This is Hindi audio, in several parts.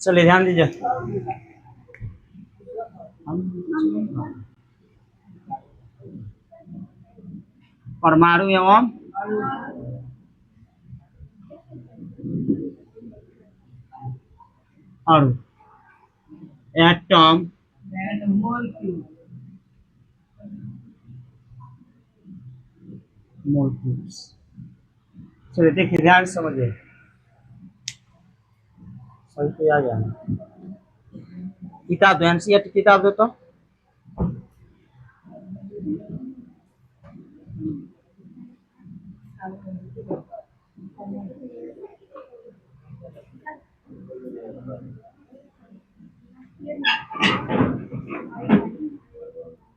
चलिए ध्यान दीजिए। परमाणु एवं अणु एटम मोलक्यूल्स। चलिए देखिए ध्यान से समझिए, सही तो आ गया। किताब दो, एनसीईआरटी किताब दो तो।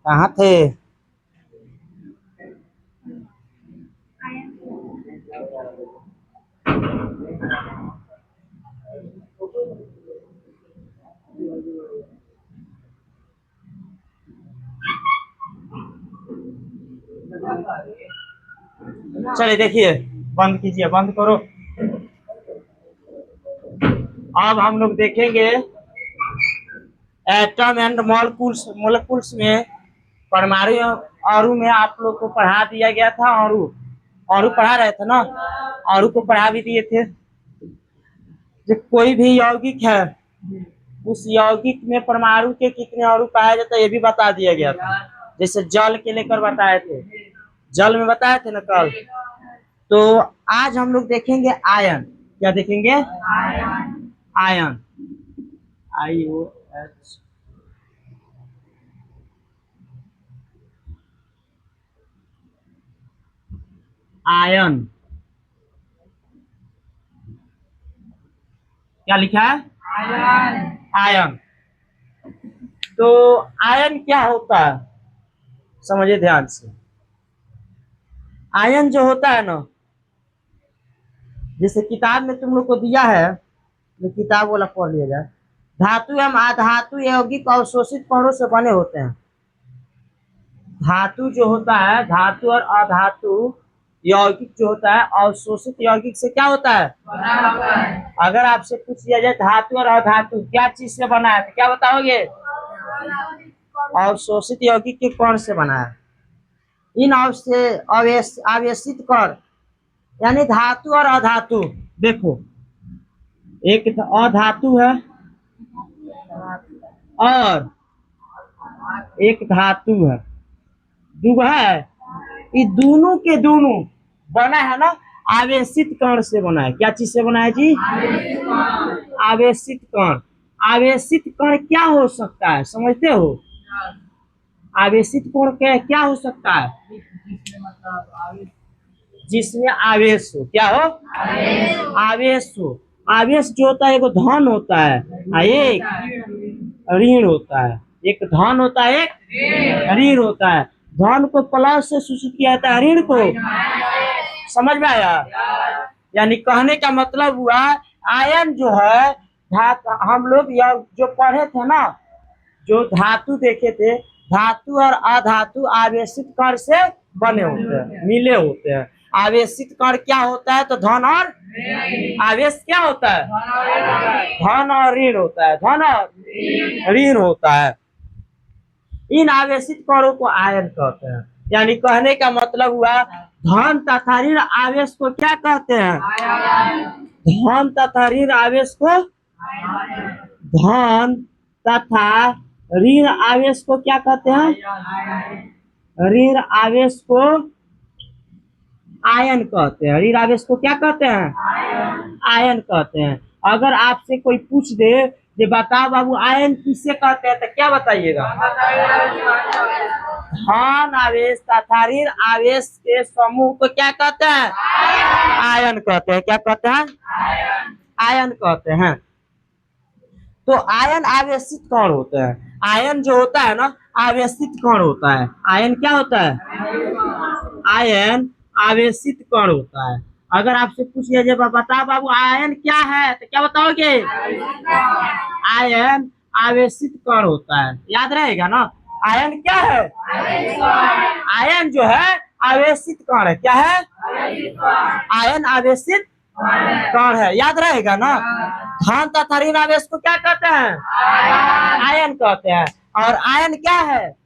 कहाँ थे? चलिए देखिए, बंद कीजिए, बंद करो। अब हम लोग देखेंगे एटम एंड मॉलिक्यूल्स। मॉलिक्यूल्स में परमाणु अणु में आप लोग को पढ़ा दिया गया था। अणु अणु पढ़ा रहे थे ना, अणु को पढ़ा भी दिए थे। जो कोई भी यौगिक है, उस यौगिक में परमाणु के कितने अणु पाए जाते हैं ये भी बता दिया गया था। जैसे जल के लेकर बताए थे, जल में बताए थे ना कल। तो आज हम लोग देखेंगे आयन। क्या देखेंगे? Ion, IOH। आयन क्या लिखा है? आयन। आयन। तो आयन क्या होता है समझिए ध्यान से। आयन जो होता है ना, जैसे किताब में तुम लोग को दिया है, तो किताब वाला पढ़ लिया जाए। धातु एवं अधातु यौगिक अवशोषित कणों से बने होते हैं। धातु जो होता है, धातु और अधातु यौगिक जो होता है, अवशोषित यौगिक से क्या होता है? अगर आपसे पूछ लिया जाए धातु और अधातु क्या चीज से बना है, तो क्या बताओगे? अवशोषित यौगिक के कण से बना है। इन आवेशित कण यानी धातु और अधातु। देखो, एक अधातु है और एक धातु है, दो है। ये दोनों के दोनों बना है ना आवेशित कण से बना है। क्या चीज से बना है जी? आवेशित कण। आवेशित कण क्या हो सकता है समझते हो? आवेशित कण क्या हो सकता है? जिसमें आवेश हो। क्या हो? आवेश हो। आवेश जो होता है, एक धन होता है, एक ऋण होता है। एक धन होता है, एक ऋण होता है। धन को प्लस से सूचित किया जाता है, ऋण को। समझ में आया? यानी कहने का मतलब हुआ, आयन जो है धातु, हम लोग जो पढ़े थे ना, जो धातु देखे थे, धातु और अधातु आवेशित कण से बने होते हैं, मिले होते हैं। आवेशित कण क्या होता है? तो धन और आवेश क्या होता है? धन और ऋण होता है, धन और ऋण होता है। इन आवेशित कणों को आयन कहते हैं। यानी कहने का मतलब हुआ, धन तथा ऋण आवेश को क्या कहते हैं? धन तथा ऋण आवेश को, धन तथा ऋण आवेश को क्या कहते हैं? ऋण आवेश को आयन कहते हैं। ऋण आवेश को क्या कहते हैं? आयन कहते हैं। अगर आपसे कोई पूछ दे कि बताओ बाबू आयन किसे कहते हैं, तो क्या बताइएगा? धन आवेश तथा ऋण आवेश के समूह को क्या कहते हैं? आयन कहते हैं। क्या कहते हैं? आयन कहते हैं। तो आयन आवेशित कण होते हैं। आयन जो होता है ना, आवेशित कण होता है। आयन क्या होता है? आयन आवेशित कण होता है। अगर आपसे पूछ लिया जाए बताओ बाबू आयन क्या है, तो क्या बताओगे? आयन आवेशित कण होता है। याद रहेगा ना? आयन क्या है? आयन जो है आवेशित कण है। क्या है? आयन आवेशित कण है। याद रहेगा ना? धन तथा ऋण आवेश को क्या कहते हैं? आयन कहते हैं। और आयन क्या है?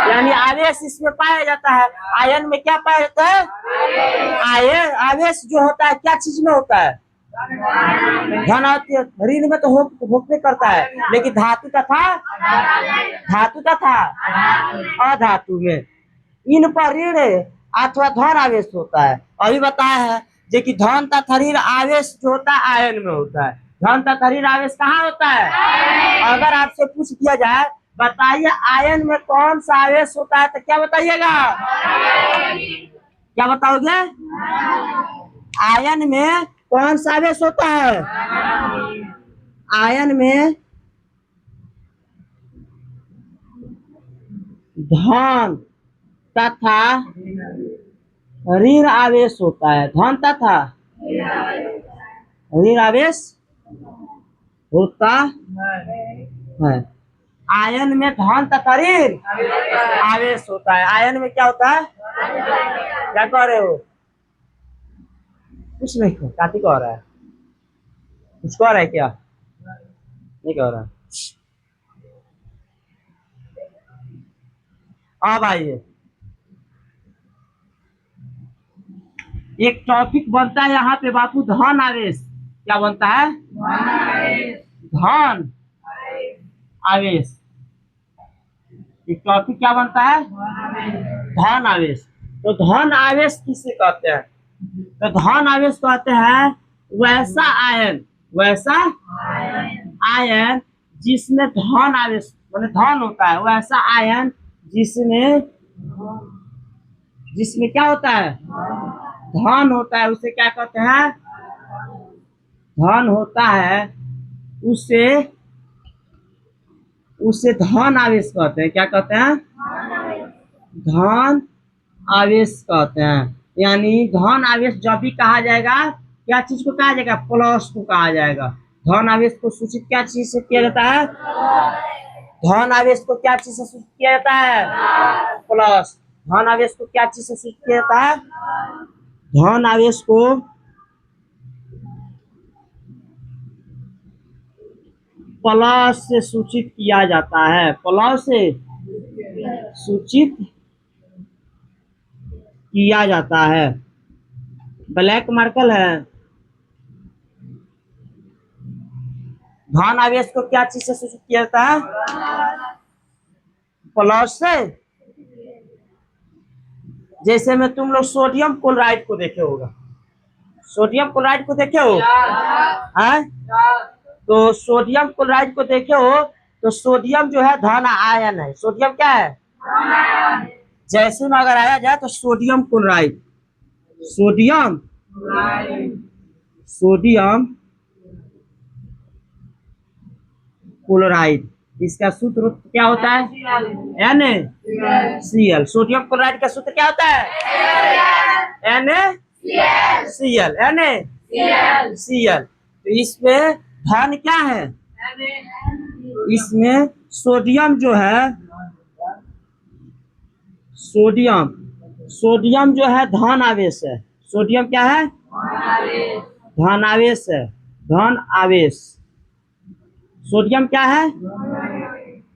यानी आवेश इसमें पाया जाता है। आयन में क्या पाया जाता है? आयन आवेश जो होता है क्या चीज में होता है? धन ऋण में तो होते करता है, लेकिन धातु तथा अधातु में इन पर ऋण अथवा धन आवेश होता है। अभी बताया है जो कि धन तथा ऋण आवेश जो होता है आयन में होता है। धन तथा ऋण आवेश कहाँ होता है? अगर आपसे पूछ दिया जाए बताइए आयन में कौन सा आवेश होता है तो क्या बताइएगा? क्या बताओगे? आयन में कौन सा आवेश होता है? आयन में धन तथा ऋण आवेश होता है। धन तथा ऋण आवेश होता है। आयन में धन तथा ऋण आवेश होता है। आयन में क्या होता है? क्या कह रहे हो? कुछ नहीं, काटी कह रहा है। कुछ कह रहा है क्या? नहीं कह रहा। अब आइए, एक टॉपिक बनता है यहाँ पे बापू, धन आवेश। क्या बनता है? धन आवेश। एक टॉपिक क्या बनता है? धन आवेश। तो धन आवेश किसे कहते हैं? तो धन आवेश कहते हैं वैसा आयन जिसमें धन आवेश माने धन होता है, वैसा आयन जिसमें क्या होता है? धन होता है, उसे क्या कहते हैं? धन होता है, उसे धन आवेश कहते हैं। क्या कहते हैं? धन आवेश कहते हैं। यानी धन आवेश जब भी कहा जाएगा, क्या चीज को कहा जाएगा? प्लस को कहा जाएगा। धन आवेश को सूचित क्या चीज से किया जाता है? धन आवेश को क्या चीज से सूचित किया जाता है? प्लस। धन आवेश को क्या चीज से सूचित किया जाता है? धन आवेश को प्लस से सूचित किया जाता है। प्लस से सूचित किया जाता है। ब्लैक मार्कर है। धन आवेश को क्या चीज से सूचित किया जाता है? प्लस से। जैसे में तुम लोग सोडियम क्लोराइड को देखे होगा। सोडियम क्लोराइड को देखे हो? तो सोडियम क्लोराइड को देखे हो तो सोडियम जो है धन आयन है। सोडियम क्या है? जैसे में अगर आया जाए तो सोडियम क्लोराइड, सोडियम क्लोराइड, इसका सूत्र क्या होता है? NaCl। सोडियम क्लोराइड का सूत्र क्या होता है? NaCl। NaCl। तो इसमें धन क्या है? इसमें सोडियम जो है, सोडियम जो है धन आवेश है। सोडियम क्या है? धन आवेश है। धन आवेश। सोडियम क्या है?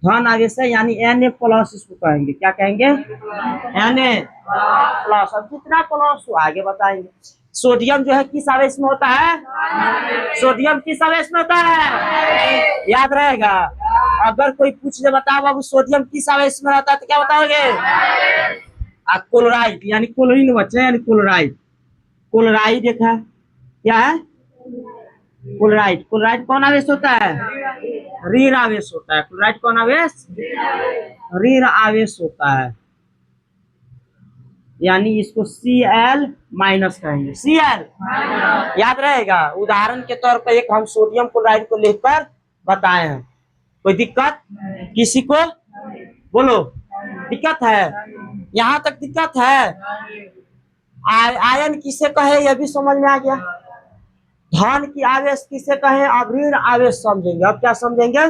धन आवेश है, यानी Na प्लस इसको कहेंगे। क्या कहेंगे? Na plus. अब कितना प्लस हो आगे बताएंगे। सोडियम जो है किस आवेश में होता है? सोडियम किस आवेश में होता है? याद रहेगा। अगर कोई पूछ दे बताओ बाबू सोडियम किस आवेश में रहता है तो क्या बताओगे? क्लोराइड, यानी क्लोरीन बच्चे, यानी क्लोराइड। क्लोराइड एक है, क्या है? क्लोराइड। क्लोराइड कौन आवेश होता है? ऋण आवेश होता है। क्लोराइड कौन आवेश? ऋण आवेश होता है, यानी इसको Cl माइनस कहेंगे। Cl याद रहेगा। उदाहरण के तौर पर एक हम सोडियम क्लोराइड को लिखकर बताए हैं। कोई दिक्कत किसी को? बोलो, दिक्कत है? यहाँ तक दिक्कत है? आयन किसे कहे यह भी समझ में आ गया। धन की आवेश किसे कहे? अब ऋण आवेश समझेंगे। अब क्या समझेंगे?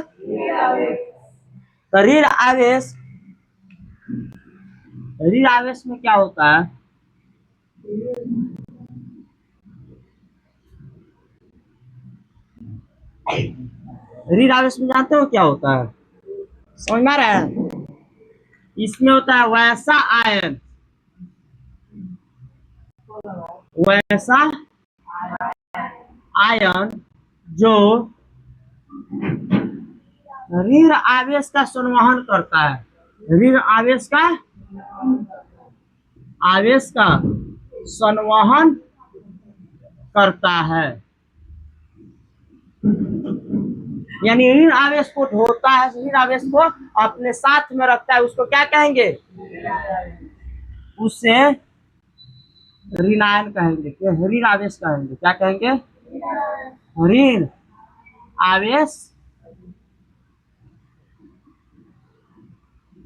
तो ऋण आवेश में क्या होता है? ऋण आवेश में जानते हो क्या होता है? समझ में आ रहा है? इसमें होता है वैसा आयन, वैसा आयन जो ऋण आवेश का संवहन करता है। ऋण आवेश का संवहन करता है, यानी ऋण आवेश को ढोता है, ऋण आवेश को अपने साथ में रखता है, उसको क्या कहेंगे? उसे ऋणायन कहेंगे, ऋण आवेश कहेंगे। क्या कहेंगे? ऋण आवेश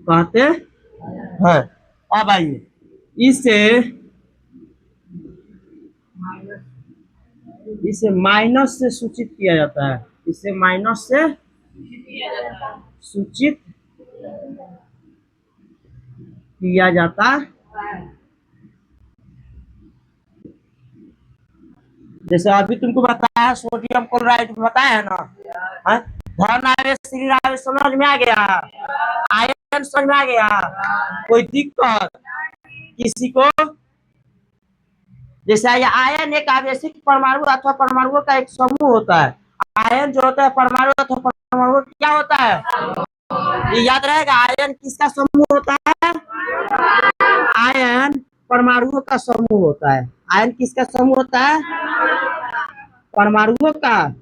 कहते हैं। अब आइए, इसे माइनस से सूचित किया जाता है, इसे माइनस से सूचित किया जाता है। जैसे अभी तुमको बताया सोडियम क्लोराइड बताया है ना, धन आवेश ऋण आवेश समझ में आ गया, आयन समझ में आ गया, कोई दिक्कत किसी को? जैसे आयन एक आवेशिक परमाणु अथवा परमाणुओं का एक समूह होता है। आयन जो होता है परमाणु अथवा परमाणु क्या होता है? ये याद रहेगा, आयन किसका समूह होता है? आयन परमाणुओं का समूह होता है। आयन किसका समूह होता है? परमाणुओं का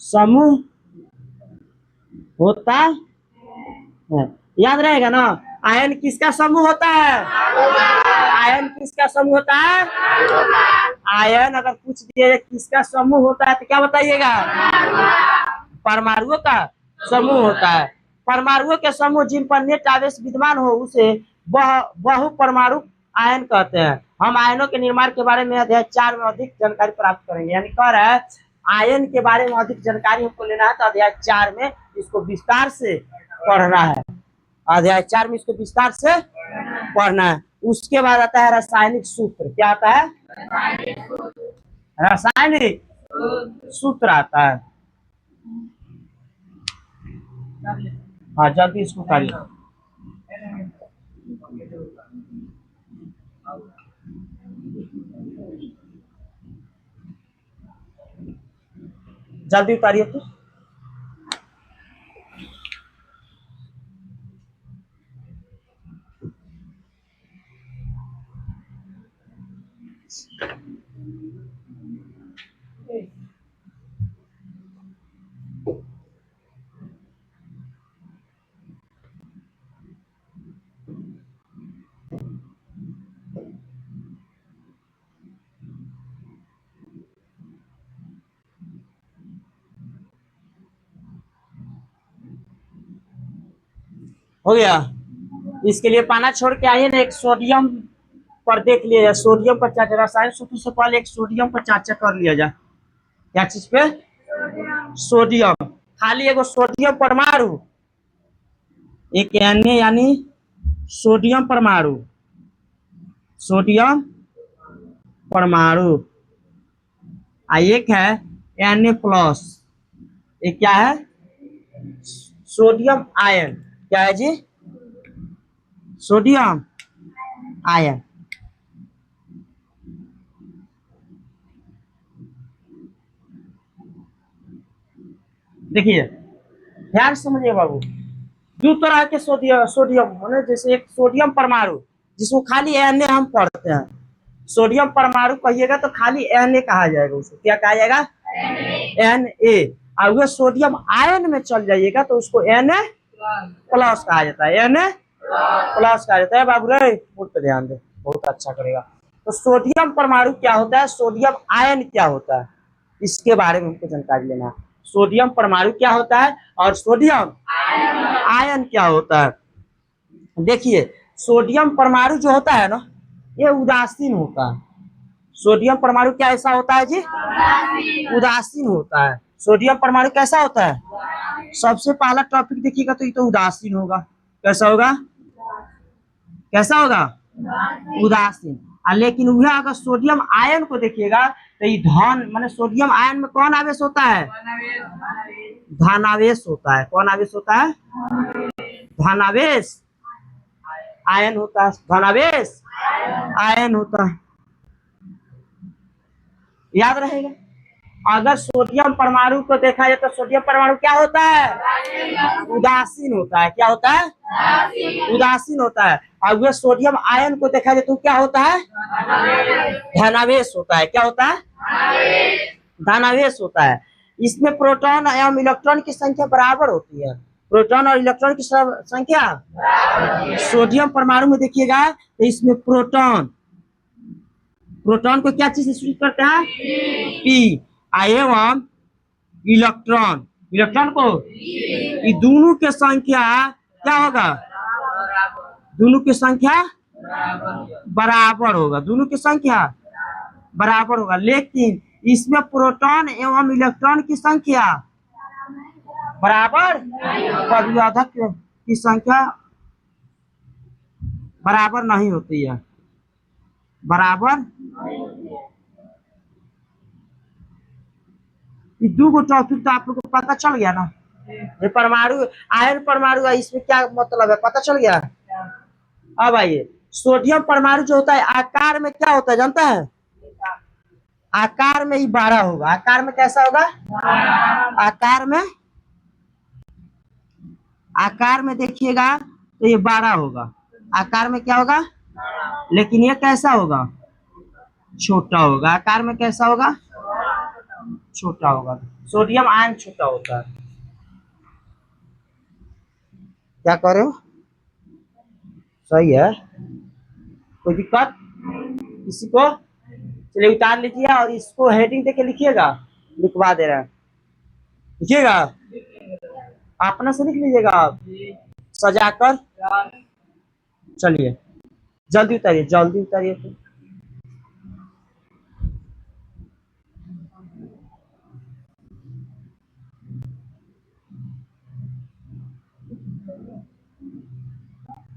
समूह होता है। याद रहेगा ना, आयन किसका समूह होता है? आयन किसका समूह होता है? आयन अगर पूछ दिया किसका समूह होता है तो क्या बताइएगा? परमाणुओं का समूह होता है। परमाणुओं के समूह जिन पर नेट आवेश विद्यमान हो उसे बहु परमाणु आयन कहते हैं। हम आयनों के निर्माण के बारे में अध्याय 4 में अधिक जानकारी प्राप्त करेंगे। यानी कह रहा है आयन के बारे में अधिक जानकारी हमको लेना है तो अध्याय 4 में इसको विस्तार से पढ़ना है। अध्याय 4 में इसको विस्तार से पढ़ना है। उसके बाद आता है रासायनिक सूत्र। क्या आता है? रासायनिक सूत्र आता है। हाँ जल्दी इसको करिए। जल्दी उतारिए तो। हो गया। इसके लिए पाना छोड़ के आइए ना, एक सोडियम पर देख लिया जाए। सोडियम पर चर्चा, रसायन सूत्र से पहले एक सोडियम पर चर्चा कर लिया जाए। क्या चीज पे? सोडियम। खाली एगो सोडियम परमाणु, एक यानी सोडियम परमाणु, सोडियम परमाणु, एक है Na+, एक क्या है? Sodium ion. क्या है जी? Sodium ion. देखिए ध्यान समझिए बाबू, दो तरह के सोडियम माने, जैसे एक सोडियम परमाणु जिसको खाली Na हम पढ़ते हैं। सोडियम परमाणु कहिएगा तो खाली Na कहा जाएगा, उसको क्या कहा जाएगा? Na। और वो सोडियम आयन में चल जाइएगा तो उसको Na+ कहा जाता है। Na+ कहा जाता है। बाबू रे मुझ पे ध्यान दे, बहुत अच्छा करेगा। तो सोडियम परमाणु क्या होता है, सोडियम आयन क्या होता है, इसके बारे में हमको जानकारी लेना है। सोडियम परमाणु क्या होता है और सोडियम आयन क्या होता है। देखिए सोडियम परमाणु जो होता है ना, ये उदासीन होता है। सोडियम परमाणु क्या ऐसा होता है जी? उदासीन होता है। सोडियम परमाणु कैसा होता है? सबसे पहला टॉपिक देखिएगा तो ये तो उदासीन होगा। कैसा होगा? कैसा होगा? उदासीन। लेकिन वह अगर सोडियम आयन को देखिएगा तो ये धन माने सोडियम आयन में कौन आवेश होता है? धनावेश होता है। कौन आवेश होता है? धनावेश। आयन होता है धनावेश, आयन होता है। याद रहेगा। अगर सोडियम परमाणु को देखा जाए तो सोडियम परमाणु क्या होता है? उदासीन होता है। क्या होता है? उदासीन होता है। अगर सोडियम आयन को देखा जाए तो क्या होता है? धनावेश होता है। क्या होता है? धनावेश होता है। इसमें प्रोटॉन एवं इलेक्ट्रॉन की संख्या बराबर होती है। प्रोटॉन और इलेक्ट्रॉन की संख्या सोडियम परमाणु में देखिएगा तो इसमें प्रोटॉन को क्या चीज से सूचित करते हैं? पी। एवं इलेक्ट्रॉन को ये दोनों की संख्या क्या होगा? दोनों की संख्या बराबर होगा। दोनों की संख्या बराबर होगा। लेकिन इसमें प्रोटॉन एवं इलेक्ट्रॉन की संख्या बराबर, परिवर्धक की संख्या बराबर नहीं होती है। बराबर ये दो टॉपिक तो आप लोग को पता चल गया ना। ये परमाणु आयन परमाणु है, इसमें क्या मतलब है पता चल गया। अब आइए, सोडियम परमाणु जो होता है आकार में क्या होता है जानता है? आकार में ही 12 होगा। आकार में कैसा होगा? आकार में देखिएगा तो ये 12 होगा। आकार में क्या होगा? लेकिन ये कैसा होगा? छोटा होगा। आकार में कैसा होगा? छोटा होगा। सोडियम आयन छोटा होता है। क्या कर रहे हो? सही है। कोई दिक्कत किसी को? चलिए उतार लीजिए और इसको हेडिंग देके लिखिएगा। लिखवा दे रहे हैं, लिखिएगा। अपना से लिख लीजिएगा आप सजाकर। चलिए जल्दी उतारिए, जल्दी उतारिए। तो